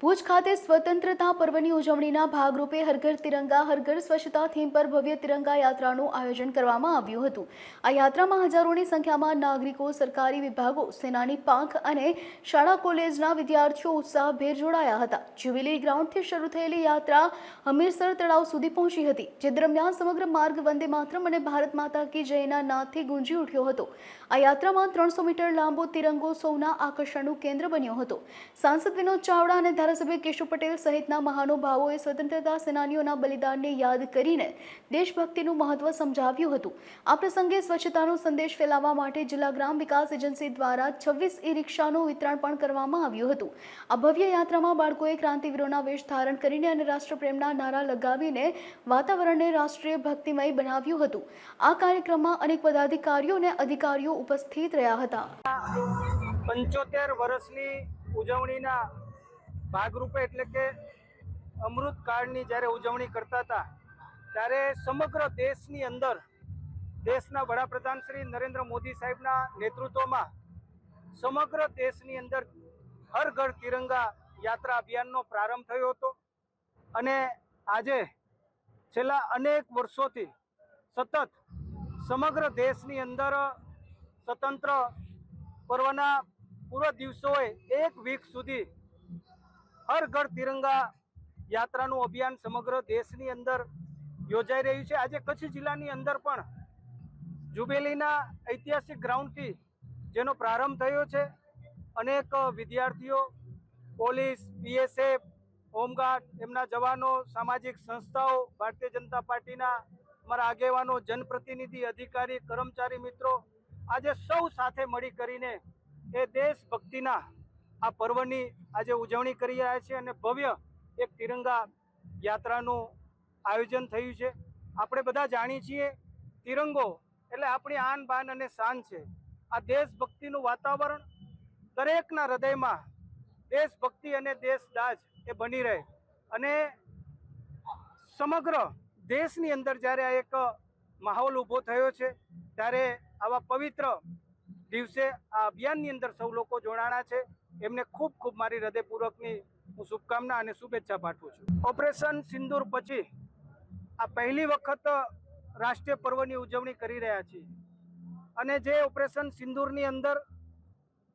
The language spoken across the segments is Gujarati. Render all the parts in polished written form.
ભુજ ખાતે સ્વતંત્રતા પર્વની ઉજવણીના ભાગરૂપે હર ઘર તિરંગા હર ઘર સ્વચ્છતા થીમ પર ભવ્ય તિરંગા યાત્રાનું આયોજન કરવામાં આવ્યું હતું। આ યાત્રામાં હજારોની સંખ્યામાં નાગરિકો, સરકારી વિભાગો, સેનાની પાંખ અને શાળા કોલેજના વિદ્યાર્થીઓ ઉત્સાહભેર જોડાયા હતા। જ્યુબિલી ગ્રાઉન્ડથી શરૂ થયેલી યાત્રા હમીરસર તળાવ સુધી પહોંચી હતી, જે દરમિયાન સમગ્ર માર્ગ વંદે માતરમ અને ભારત માતા કી જયના નાદથી ગુંજી ઉઠ્યો હતો। આ યાત્રામાં 300 મીટર લાંબો તિરંગો સૌના આકર્ષણનું કેન્દ્ર બન્યો હતો। સાંસદ વિનોદ ચાવડા અને ધારાસભ્ય કેશુ પટેલ સહિતના મહાનુભાવોએ સ્વતંત્રતા સેનાનીઓના બલિદાનને યાદ કરીને દેશભક્તિનું મહત્વ સમજાવ્યું હતું। આ પ્રસંગે સ્વચ્છતાનો સંદેશ ફેલાવવા માટે જિલ્લા ગ્રામ વિકાસ એજન્સી દ્વારા 26 ઈ-રિક્ષાનું વિતરણ પણ કરવામાં આવ્યું હતું। આ ભવ્ય યાત્રામાં બાળકોએ ક્રાંતિવીરોના વેશ ધારણ કરીને અને રાષ્ટ્રપ્રેમના નારા લગાવીને વાતાવરણને રાષ્ટ્રીય ભક્તિમય બનાવ્યું હતું। આ કાર્યક્રમમાં અનેક પદાધિકારીઓ અને અધિકારીઓ ઉપસ્થિત રહ્યા હતા। 75 વર્ષની ઉજવણીના ભાગરૂપે એટલે કે અમૃતકાળની જ્યારે ઉજવણી કરતા હતા ત્યારે સમગ્ર દેશની અંદર દેશના વડાપ્રધાન શ્રી નરેન્દ્ર મોદી સાહેબના નેતૃત્વમાં સમગ્ર દેશની અંદર હર ઘર તિરંગા યાત્રા અભિયાનનો પ્રારંભ થયો હતો અને આજે છેલ્લા અનેક વર્ષોથી સતત સમગ્ર દેશની અંદર સ્વતંત્ર પર્વના પૂર્વ દિવસોએ એક વીક સુધી હર ઘર તિરંગા યાત્રાનું અભિયાન સમગ્ર દેશની અંદર યોજાઈ રહ્યું છે। આજે કચ્છ જિલ્લાની અંદર પણ જુબેલીના ઐતિહાસિક ગ્રાઉન્ડથી જેનો પ્રારંભ થયો છે, અનેક વિદ્યાર્થીઓ, પોલીસ, બીએસએફ, હોમગાર્ડ, એમના જવાનો, સામાજિક સંસ્થાઓ, ભારતીય જનતા પાર્ટીના અમારા આગેવાનો, જનપ્રતિનિધિ, અધિકારી, કર્મચારી મિત્રો આજે સૌ સાથે મળી કરીને એ દેશભક્તિના આ પર્વની આજે ઉજવણી કરી રહ્યા છે અને ભવ્ય એક તિરંગા યાત્રાનું આયોજન થયું છે। આપણે બધા જાણીએ છીએ તિરંગો એટલે આપણી આન બાન અને શાન છે। આ દેશભક્તિનું વાતાવરણ દરેકના હૃદયમાં દેશભક્તિ અને દેશદાજ એ બની રહે અને સમગ્ર દેશની અંદર જ્યારે આ એક માહોલ ઊભો થયો છે ત્યારે આવા પવિત્ર દિવસે આ અભિયાનની અંદર સૌ લોકો જોડાણા છે। એમને ખૂબ ખૂબ મારી હૃદયપૂર્વકની હું શુભકામના અને શુભેચ્છા પાઠવું છું। ઓપરેશન સિંદૂર પછી આ પહેલી વખત રાષ્ટ્રીય પર્વની ઉજવણી કરી રહ્યા છીએ અને જે ઓપરેશન સિંદૂરની અંદર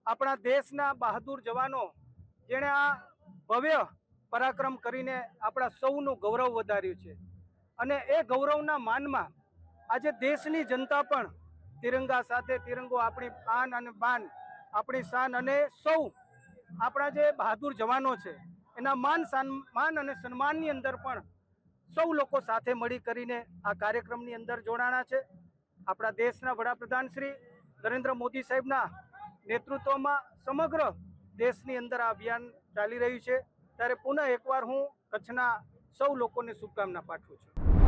આપણા દેશના બહાદુર જવાનો જેણે આ ભવ્ય પરાક્રમ કરીને આપણા સૌનું ગૌરવ વધાર્યું છે અને એ ગૌરવના માનમાં આજે દેશની જનતા પણ તિરંગા સાથે તિરંગો આપણી આન અને બાન, આપણી શાન અને સૌ આપણા જે બહાદુર જવાનો છે એના માન અને સન્માનની અંદર પણ સૌ લોકો સાથે મળી કરીને આ કાર્યક્રમની અંદર જોડાણા છે। આપણા દેશના વડાપ્રધાન શ્રી નરેન્દ્ર મોદી સાહેબના નેતૃત્વમાં સમગ્ર દેશની અંદર આ અભિયાન ચાલી રહ્યું છે ત્યારે પુનઃ એકવાર હું કચ્છના સૌ લોકોને શુભકામના પાઠવું છું।